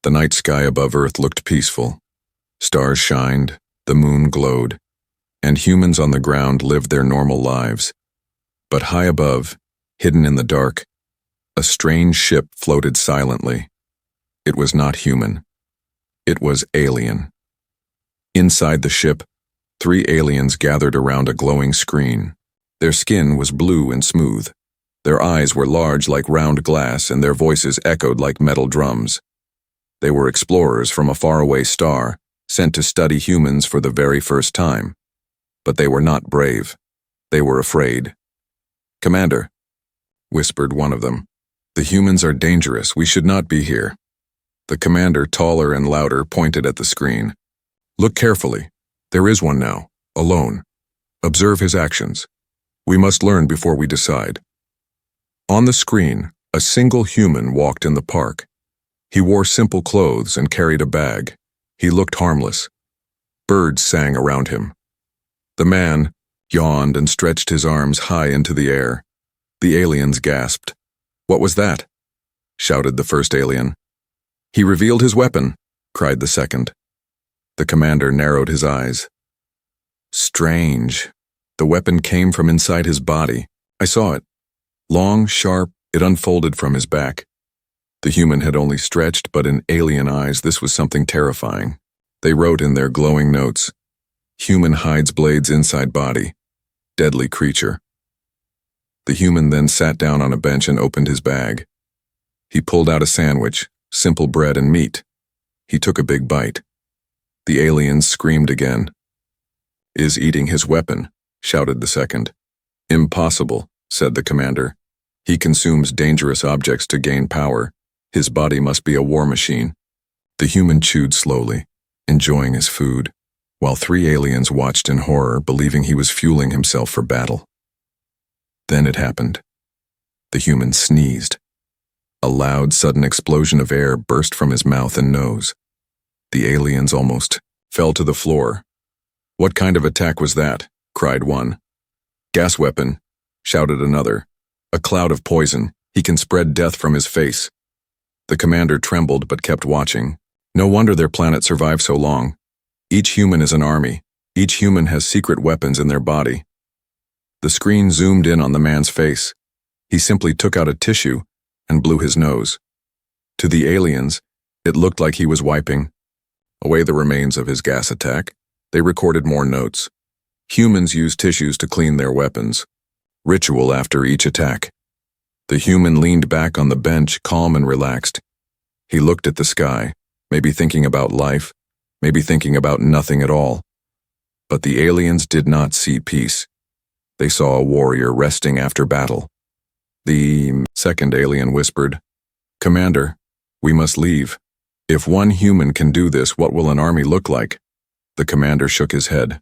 The night sky above Earth looked peaceful. Stars shined, the moon glowed, and humans on the ground lived their normal lives. But high above, hidden in the dark, a strange ship floated silently. It was not human. It was alien. Inside the ship, 3 aliens gathered around a glowing screen. Their skin was blue and smooth. Their eyes were large like round glass, and their voices echoed like metal drums. They were explorers from a faraway star, sent to study humans for the very first time. But they were not brave. They were afraid. "Commander," whispered one of them, "the humans are dangerous. We should not be here." The commander, taller and louder, pointed at the screen. "Look carefully. There is one now, alone. Observe his actions. We must learn before we decide." On the screen, a single human walked in the park. He wore simple clothes and carried a bag. He looked harmless. Birds sang around him. The man yawned and stretched his arms high into the air. The aliens gasped. "What was that?" shouted the first alien. "He revealed his weapon," cried the second. The commander narrowed his eyes. "Strange. The weapon came from inside his body. I saw it. Long, sharp, it unfolded from his back." The human had only stretched, but in alien eyes this was something terrifying. They wrote in their glowing notes, "Human hides blades inside body. Deadly creature." The human then sat down on a bench and opened his bag. He pulled out a sandwich, simple bread and meat. He took a big bite. The aliens screamed again. "Is eating his weapon," shouted the second. "Impossible," said the commander. "He consumes dangerous objects to gain power. His body must be a war machine." The human chewed slowly, enjoying his food, while 3 aliens watched in horror, believing he was fueling himself for battle. Then it happened. The human sneezed. A loud, sudden explosion of air burst from his mouth and nose. The aliens almost fell to the floor. "What kind of attack was that?" cried one. "Gas weapon," shouted another. "A cloud of poison. He can spread death from his face." The commander trembled but kept watching. No wonder their planet survived so long. Each human is an army. Each human has secret weapons in their body. The screen zoomed in on the man's face. He simply took out a tissue and blew his nose. To the aliens, it looked like he was wiping away the remains of his gas attack. They recorded more notes. Humans use tissues to clean their weapons. Ritual after each attack. The human leaned back on the bench, calm and relaxed. He looked at the sky, maybe thinking about life, maybe thinking about nothing at all. But the aliens did not see peace. They saw a warrior resting after battle. The second alien whispered, "Commander, we must leave. If one human can do this, what will an army look like?" The commander shook his head.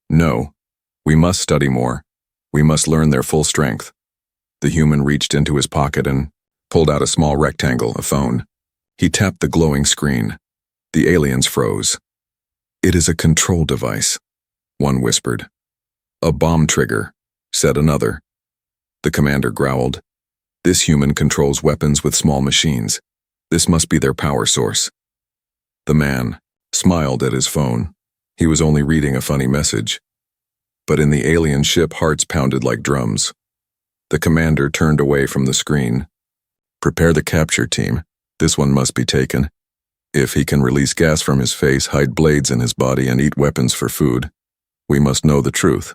"No, we must study more. We must learn their full strength." The human reached into his pocket and pulled out a small rectangle, a phone. He tapped the glowing screen. The aliens froze. "It is a control device," one whispered. "A bomb trigger," said another. The commander growled. "This human controls weapons with small machines. This must be their power source." The man smiled at his phone. He was only reading a funny message. But in the alien ship, hearts pounded like drums. The commander turned away from the screen. "Prepare the capture team. This one must be taken. If he can release gas from his face, hide blades in his body, and eat weapons for food, we must know the truth."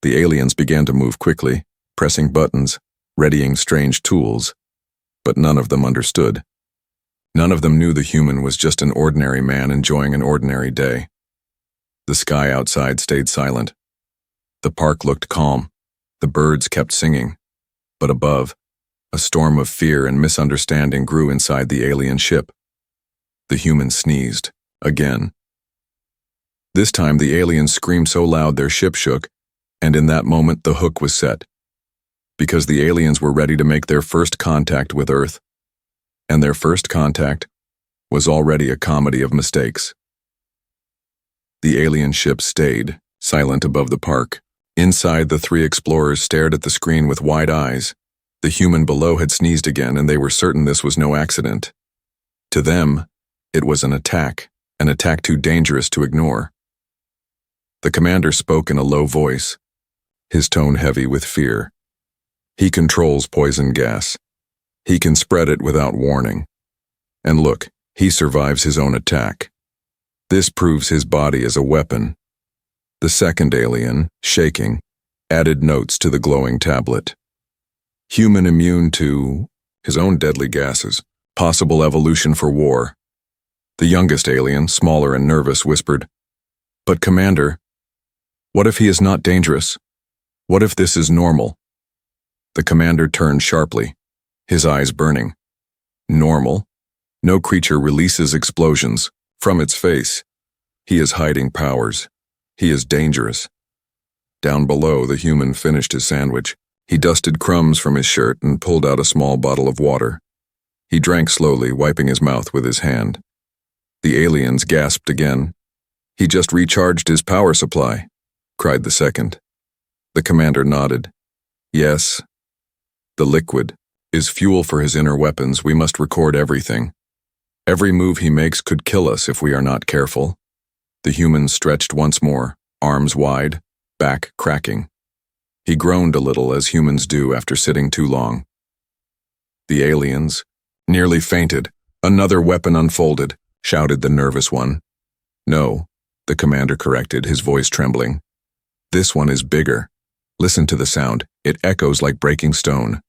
The aliens began to move quickly, pressing buttons, readying strange tools. But none of them understood. None of them knew the human was just an ordinary man enjoying an ordinary day. The sky outside stayed silent. The park looked calm. The birds kept singing. But above, a storm of fear and misunderstanding grew inside the alien ship. The human sneezed, again. This time the aliens screamed so loud their ship shook, and in that moment the hook was set. Because the aliens were ready to make their first contact with Earth. And their first contact was already a comedy of mistakes. The alien ship stayed, silent above the park. Inside, the 3 explorers stared at the screen with wide eyes. The human below had sneezed again, and they were certain this was no accident. To them, it was an attack too dangerous to ignore. The commander spoke in a low voice, his tone heavy with fear. He controls poison gas. He can spread it without warning. And look, he survives his own attack. This proves his body is a weapon. The second alien, shaking, added notes to the glowing tablet. Human immune to his own deadly gases. Possible evolution for war. The youngest alien, smaller and nervous, whispered, "But Commander, what if he is not dangerous? What if this is normal?" The commander turned sharply, his eyes burning. Normal? No creature releases explosions from its face. He is hiding powers. He is dangerous. Down below, the human finished his sandwich. He dusted crumbs from his shirt and pulled out a small bottle of water. He drank slowly, wiping his mouth with his hand. The aliens gasped again. "He just recharged his power supply," cried the second. The commander nodded. "Yes. The liquid is fuel for his inner weapons. We must record everything. Every move he makes could kill us if we are not careful." The human stretched once more, arms wide, back cracking. He groaned a little, as humans do after sitting too long. The aliens nearly fainted. "Another weapon unfolded," shouted the nervous one. "No," the commander corrected, his voice trembling. "This one is bigger. Listen to the sound. It echoes like breaking stone.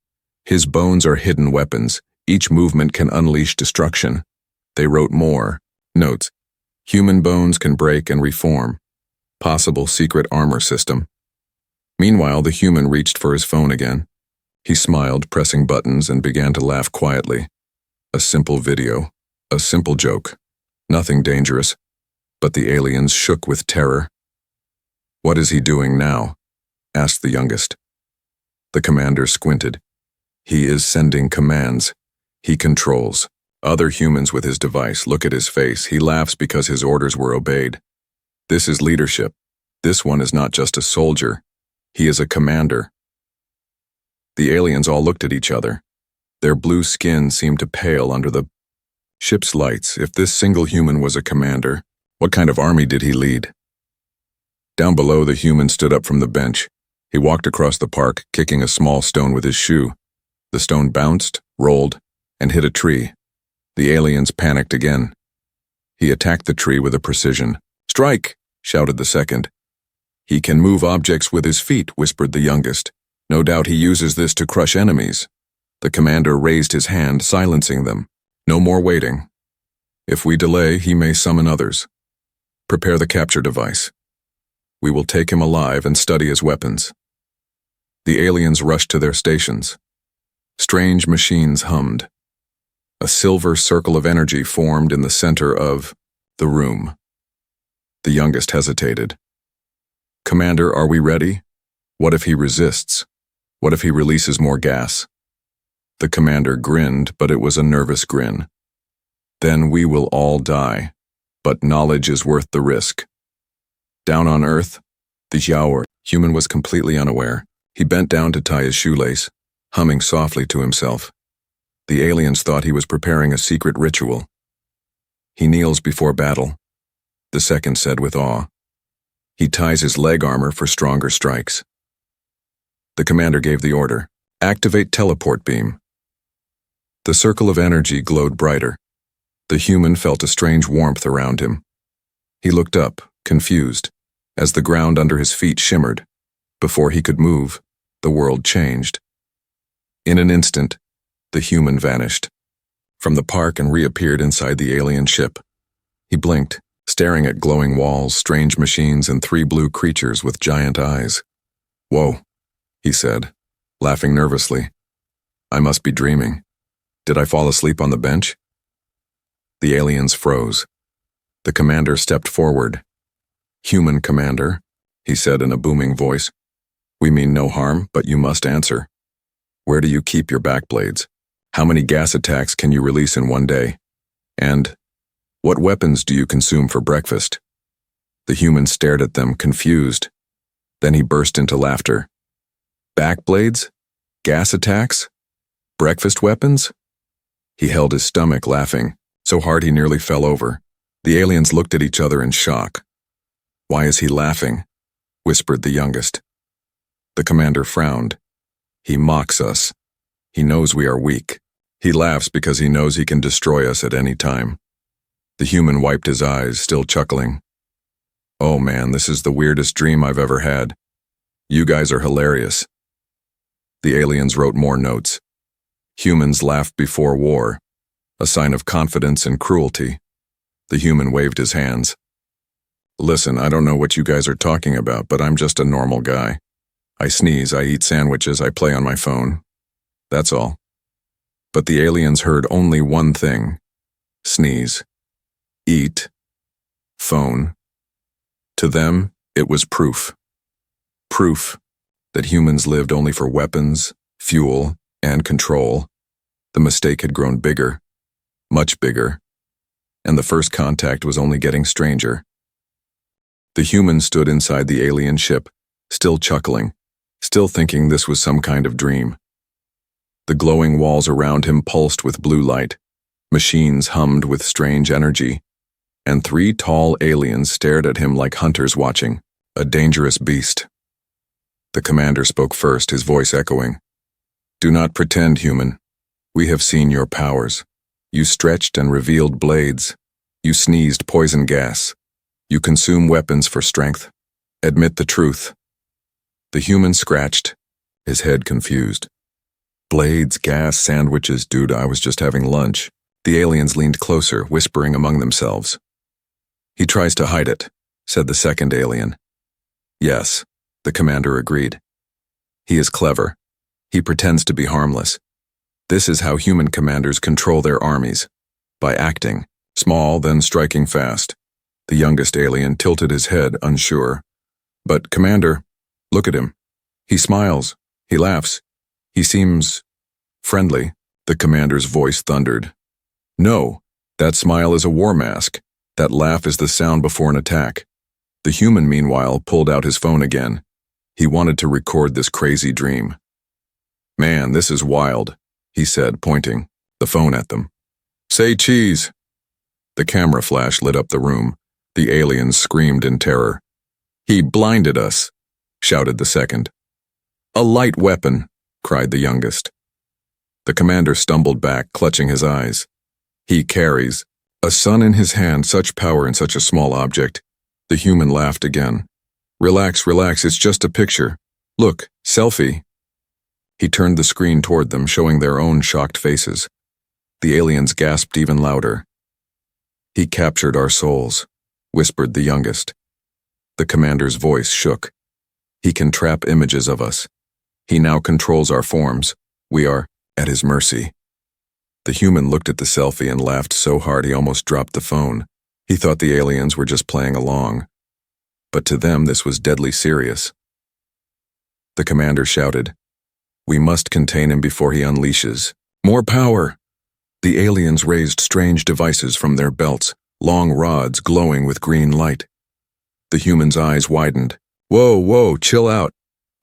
His bones are hidden weapons. Each movement can unleash destruction." They wrote more. Notes. Human bones can break and reform. Possible secret armor system. Meanwhile, the human reached for his phone again. He smiled, pressing buttons, and began to laugh quietly. A simple video. A simple joke. Nothing dangerous. But the aliens shook with terror. "What is he doing now?" asked the youngest. The commander squinted. "He is sending commands. He controls other humans with his device. Look at his face. He laughs because his orders were obeyed. This is leadership. This one is not just a soldier. He is a commander." The aliens all looked at each other. Their blue skin seemed to pale under the ship's lights. If this single human was a commander, what kind of army did he lead? Down below, the human stood up from the bench. He walked across the park, kicking a small stone with his shoe. The stone bounced, rolled, and hit a tree. The aliens panicked again. He attacked the tree with a precision. "Strike!" shouted the second. "He can move objects with his feet," whispered the youngest. "No doubt he uses this to crush enemies." The commander raised his hand, silencing them. "No more waiting. If we delay, he may summon others. Prepare the capture device. We will take him alive and study his weapons." The aliens rushed to their stations. Strange machines hummed. A silver circle of energy formed in the center of the room. The youngest hesitated. "Commander, are we ready? What if he resists? What if he releases more gas?" The commander grinned, but it was a nervous grin. "Then we will all die, but knowledge is worth the risk." Down on Earth, the Xiao human was completely unaware. He bent down to tie his shoelace, humming softly to himself. The aliens thought he was preparing a secret ritual. "He kneels before battle," the second said with awe. "He ties his leg armor for stronger strikes." The commander gave the order, "Activate teleport beam." The circle of energy glowed brighter. The human felt a strange warmth around him. He looked up, confused, as the ground under his feet shimmered. Before he could move, the world changed. In an instant, the human vanished from the park and reappeared inside the alien ship. He blinked, staring at glowing walls, strange machines, and 3 blue creatures with giant eyes. "Whoa," he said, laughing nervously. "I must be dreaming. Did I fall asleep on the bench?" The aliens froze. The commander stepped forward. "Human commander," he said in a booming voice. "We mean no harm, but you must answer. Where do you keep your backblades? How many gas attacks can you release in one day? And what weapons do you consume for breakfast?" The human stared at them, confused. Then he burst into laughter. "Backblades? Gas attacks? Breakfast weapons?" He held his stomach, laughing. so hard he nearly fell over. The aliens looked at each other in shock. "Why is he laughing?" whispered the youngest. The commander frowned. "He mocks us. He knows we are weak. He laughs because he knows he can destroy us at any time." The human wiped his eyes, still chuckling. "Oh man, this is the weirdest dream I've ever had. You guys are hilarious." The aliens wrote more notes. "Humans laughed before war, a sign of confidence and cruelty." The human waved his hands. "Listen, I don't know what you guys are talking about, but I'm just a normal guy. I sneeze, I eat sandwiches, I play on my phone. That's all." But the aliens heard only one thing: sneeze, eat, phone. To them, it was proof. Proof that humans lived only for weapons, fuel, and control. The mistake had grown bigger, much bigger, and the first contact was only getting stranger. The human stood inside the alien ship, still chuckling, still thinking this was some kind of dream. The glowing walls around him pulsed with blue light, machines hummed with strange energy, and 3 tall aliens stared at him like hunters watching, a dangerous beast. The commander spoke first, his voice echoing. "Do not pretend, human. We have seen your powers. You stretched and revealed blades. You sneezed poison gas. You consume weapons for strength. Admit the truth." The human scratched, his head confused. "Blades, gas, sandwiches, dude, I was just having lunch." The aliens leaned closer, whispering among themselves. "He tries to hide it," said the second alien. "Yes," the commander agreed. "He is clever. He pretends to be harmless. This is how human commanders control their armies, by acting small, then striking fast." The youngest alien tilted his head, unsure. "But, Commander, look at him. He smiles. He laughs. He seems friendly." The commander's voice thundered. "No, that smile is a war mask. That laugh is the sound before an attack." The human, meanwhile, pulled out his phone again. He wanted to record this crazy dream. "Man, this is wild," he said, pointing the phone at them. "Say cheese." The camera flash lit up the room. The aliens screamed in terror. "He blinded us," shouted the second. "A light weapon," cried the youngest. The commander stumbled back, clutching his eyes. "He carries a sun in his hand, such power in such a small object." The human laughed again. Relax, it's just a picture. Look, selfie." He turned the screen toward them, showing their own shocked faces. The aliens gasped even louder. "He captured our souls," whispered the youngest. The commander's voice shook. "He can trap images of us. He now controls our forms. We are at his mercy." The human looked at the selfie and laughed so hard he almost dropped the phone. He thought the aliens were just playing along. But to them this was deadly serious. The commander shouted, "We must contain him before he unleashes. More power!" The aliens raised strange devices from their belts, long rods glowing with green light. The human's eyes widened. Whoa, chill out.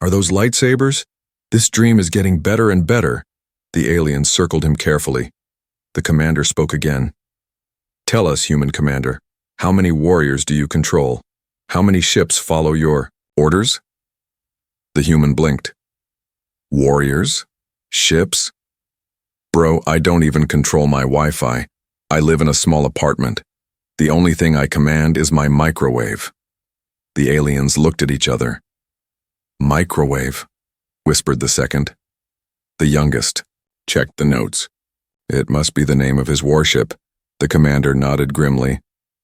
Are those lightsabers? This dream is getting better and better." The aliens circled him carefully. The commander spoke again. "Tell us, human commander, how many warriors do you control? How many ships follow your orders?" The human blinked. "Warriors? Ships? Bro, I don't even control my Wi-Fi. I live in a small apartment. The only thing I command is my microwave." The aliens looked at each other. "Microwave," whispered the second. The youngest checked the notes. It must be the name of his warship. The commander nodded grimly.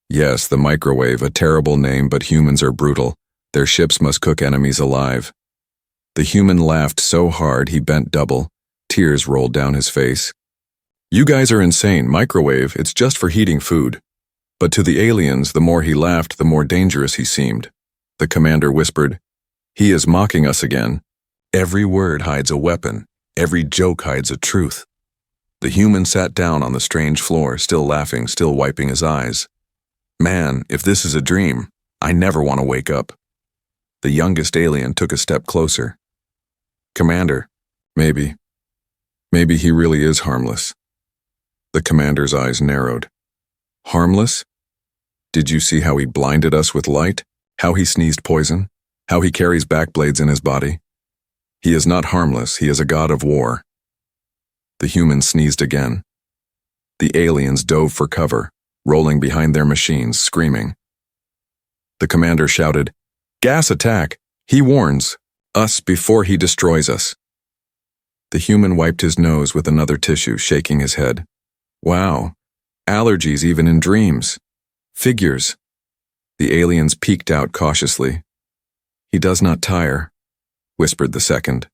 Yes, the microwave, a terrible name, but humans are brutal. Their ships must cook enemies alive. The human laughed so hard he bent double. Tears rolled down his face. "You guys are insane. Microwave, it's just for heating food." But to the aliens, the more he laughed, the more dangerous he seemed. The commander whispered, "He is mocking us again. Every word hides a weapon. Every joke hides a truth." The human sat down on the strange floor, still laughing, still wiping his eyes. "Man, if this is a dream, I never want to wake up." The youngest alien took a step closer. "Commander, maybe he really is harmless." The commander's eyes narrowed. Harmless? Did you see how he blinded us with light? How he sneezed poison? How he carries backblades in his body? He is not harmless, he is a god of war. The human sneezed again. The aliens dove for cover, rolling behind their machines, screaming. The commander shouted, "Gas attack! He warns us before he destroys us." The human wiped his nose with another tissue, shaking his head. Wow, allergies even in dreams. Figures. The aliens peeked out cautiously. "He does not tire," whispered the second.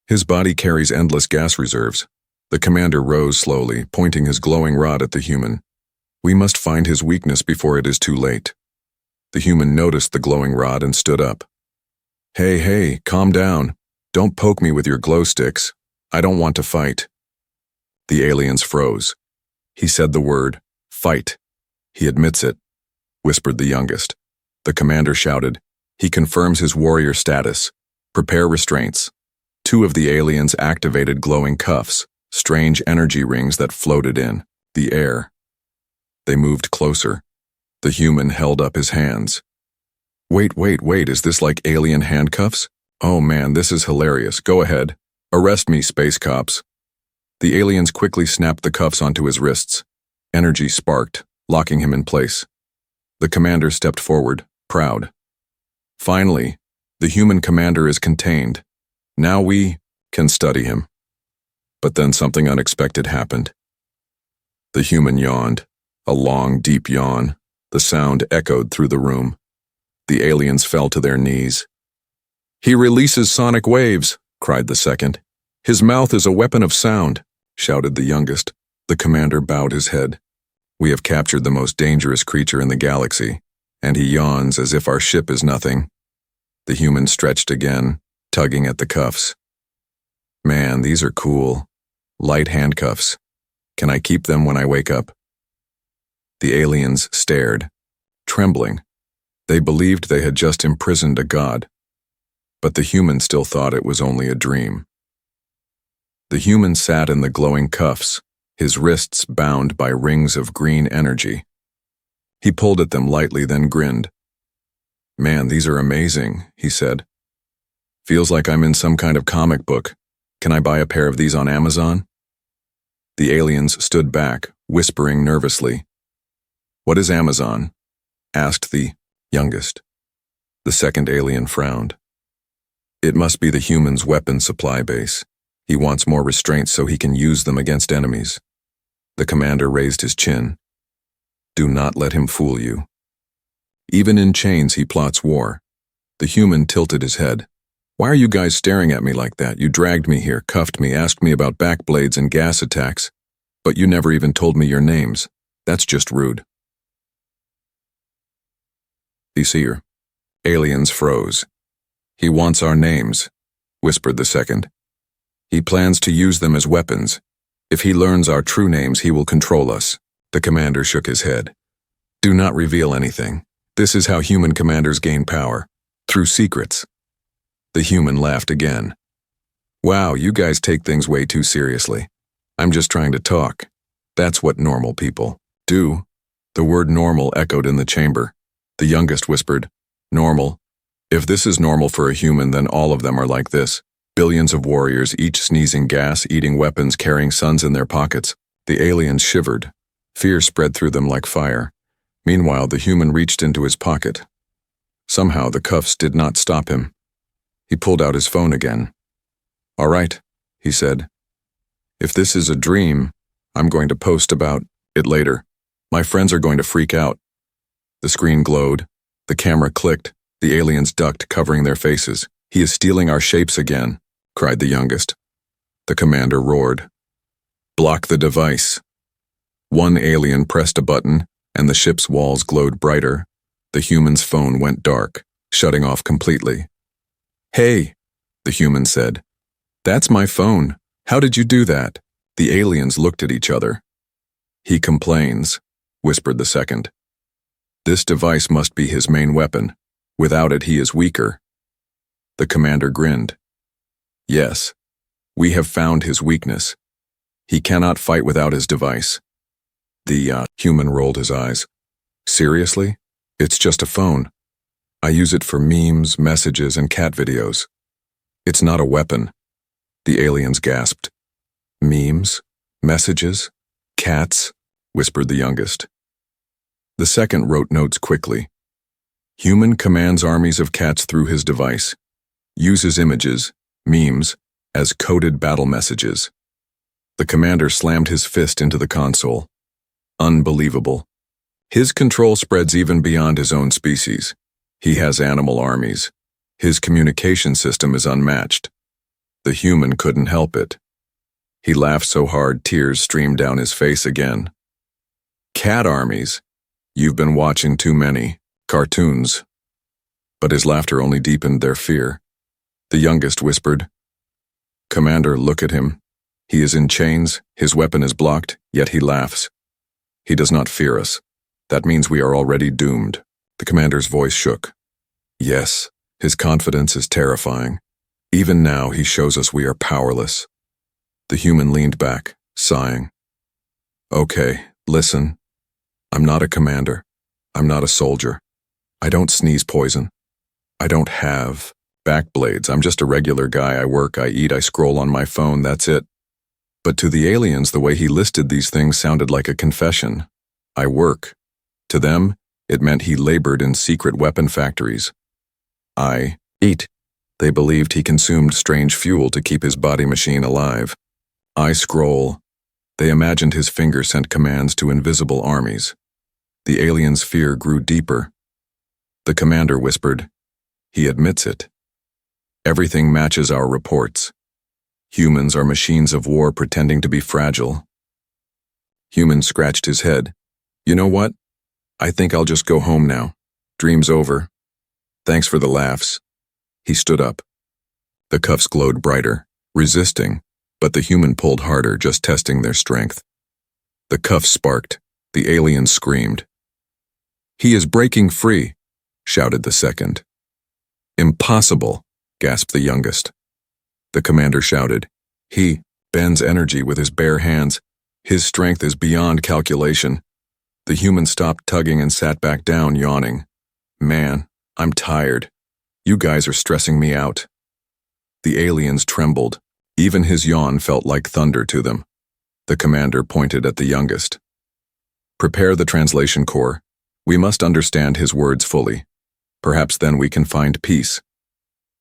"His body carries endless gas reserves." The commander rose slowly, pointing his glowing rod at the human. "We must find his weakness before it is too late." The human noticed the glowing rod and stood up. Hey, calm down. Don't poke me with your glow sticks. I don't want to fight." The aliens froze. He said the word, "Fight." "He admits it," whispered the youngest. The commander shouted, "He confirms his warrior status. Prepare restraints." Two of the aliens activated glowing cuffs, strange energy rings that floated in the air. They moved closer. The human held up his hands. Wait, is this like alien handcuffs? Oh man, this is hilarious. Go ahead. Arrest me, space cops. The aliens quickly snapped the cuffs onto his wrists. Energy sparked, locking him in place. The commander stepped forward, proud. Finally, the human commander is contained. Now we can study him. But then something unexpected happened. The human yawned, a long, deep yawn. The sound echoed through the room. The aliens fell to their knees. "He releases sonic waves," cried the second. "His mouth is a weapon of sound," shouted the youngest. The commander bowed his head. "We have captured the most dangerous creature in the galaxy, and he yawns as if our ship is nothing." The human stretched again, tugging at the cuffs. "Man, these are cool. Light handcuffs. Can I keep them when I wake up?" The aliens stared, trembling. They believed they had just imprisoned a god. But the human still thought it was only a dream. The human sat in the glowing cuffs, his wrists bound by rings of green energy. He pulled at them lightly, then grinned. "Man, these are amazing," he said. "Feels like I'm in some kind of comic book. Can I buy a pair of these on Amazon?" The aliens stood back, whispering nervously. "What is Amazon?" asked the youngest. The second alien frowned. "It must be the human's weapon supply base. He wants more restraints so he can use them against enemies." The commander raised his chin. "Do not let him fool you. Even in chains he plots war." The human tilted his head. "Why are you guys staring at me like that? You dragged me here, cuffed me, asked me about backblades and gas attacks, but you never even told me your names. That's just rude." "You see her?" Aliens froze. "He wants our names," whispered the second. "He plans to use them as weapons. If he learns our true names, he will control us." The commander shook his head. "Do not reveal anything. This is how human commanders gain power, through secrets." The human laughed again. "Wow, you guys take things way too seriously. I'm just trying to talk. That's what normal people do." The word normal echoed in the chamber. The youngest whispered, "Normal. If this is normal for a human, then all of them are like this. Billions of warriors, each sneezing gas, eating weapons, carrying suns in their pockets." The aliens shivered. Fear spread through them like fire. Meanwhile, the human reached into his pocket. Somehow, the cuffs did not stop him. He pulled out his phone again. "All right," he said. "If this is a dream, I'm going to post about it later. My friends are going to freak out." The screen glowed. The camera clicked. The aliens ducked, covering their faces. "He is stealing our shapes again," cried the youngest. The commander roared. "Block the device." One alien pressed a button, and the ship's walls glowed brighter. The human's phone went dark, shutting off completely. "Hey," the human said. "That's my phone. How did you do that?" The aliens looked at each other. "He complains," whispered the second. "This device must be his main weapon. Without it, he is weaker." The commander grinned. "Yes, we have found his weakness. He cannot fight without his device." The human rolled his eyes. Seriously? It's just a phone. I use it for memes, messages, and cat videos. It's not a weapon. The aliens gasped. Memes? Messages? Cats? Whispered the youngest. The second wrote notes quickly. Human commands armies of cats through his device. Uses images, memes, as coded battle messages. The commander slammed his fist into the console. Unbelievable. His control spreads even beyond his own species. He has animal armies. His communication system is unmatched. The human couldn't help it. He laughed so hard tears streamed down his face again. Cat armies? You've been watching too many cartoons. But his laughter only deepened their fear. The youngest whispered, Commander, look at him. He is in chains, his weapon is blocked, yet he laughs. He does not fear us. That means we are already doomed. The commander's voice shook. Yes, his confidence is terrifying. Even now he shows us we are powerless. The human leaned back, sighing. Okay, listen. I'm not a commander. I'm not a soldier. I don't sneeze poison. I don't have backblades. I'm just a regular guy. I work, I eat, I scroll on my phone, that's it. But to the aliens, the way he listed these things sounded like a confession. I work. To them, it meant he labored in secret weapon factories. I eat. They believed he consumed strange fuel to keep his body machine alive. I scroll. They imagined his finger sent commands to invisible armies. The aliens' fear grew deeper. The commander whispered, He admits it. Everything matches our reports. Humans are machines of war pretending to be fragile. Human scratched his head. You know what? I think I'll just go home now. Dream's over. Thanks for the laughs. He stood up. The cuffs glowed brighter, resisting, but the human pulled harder, just testing their strength. The cuffs sparked. The alien screamed. He is breaking free, shouted the second. Impossible, gasped the youngest. The commander shouted. He bends energy with his bare hands. His strength is beyond calculation. The human stopped tugging and sat back down, yawning. Man, I'm tired. You guys are stressing me out. The aliens trembled. Even his yawn felt like thunder to them. The commander pointed at the youngest. Prepare the translation corps. We must understand his words fully. Perhaps then we can find peace.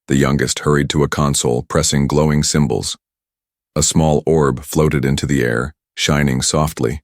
The youngest hurried to a console, pressing glowing symbols. A small orb floated into the air, shining softly.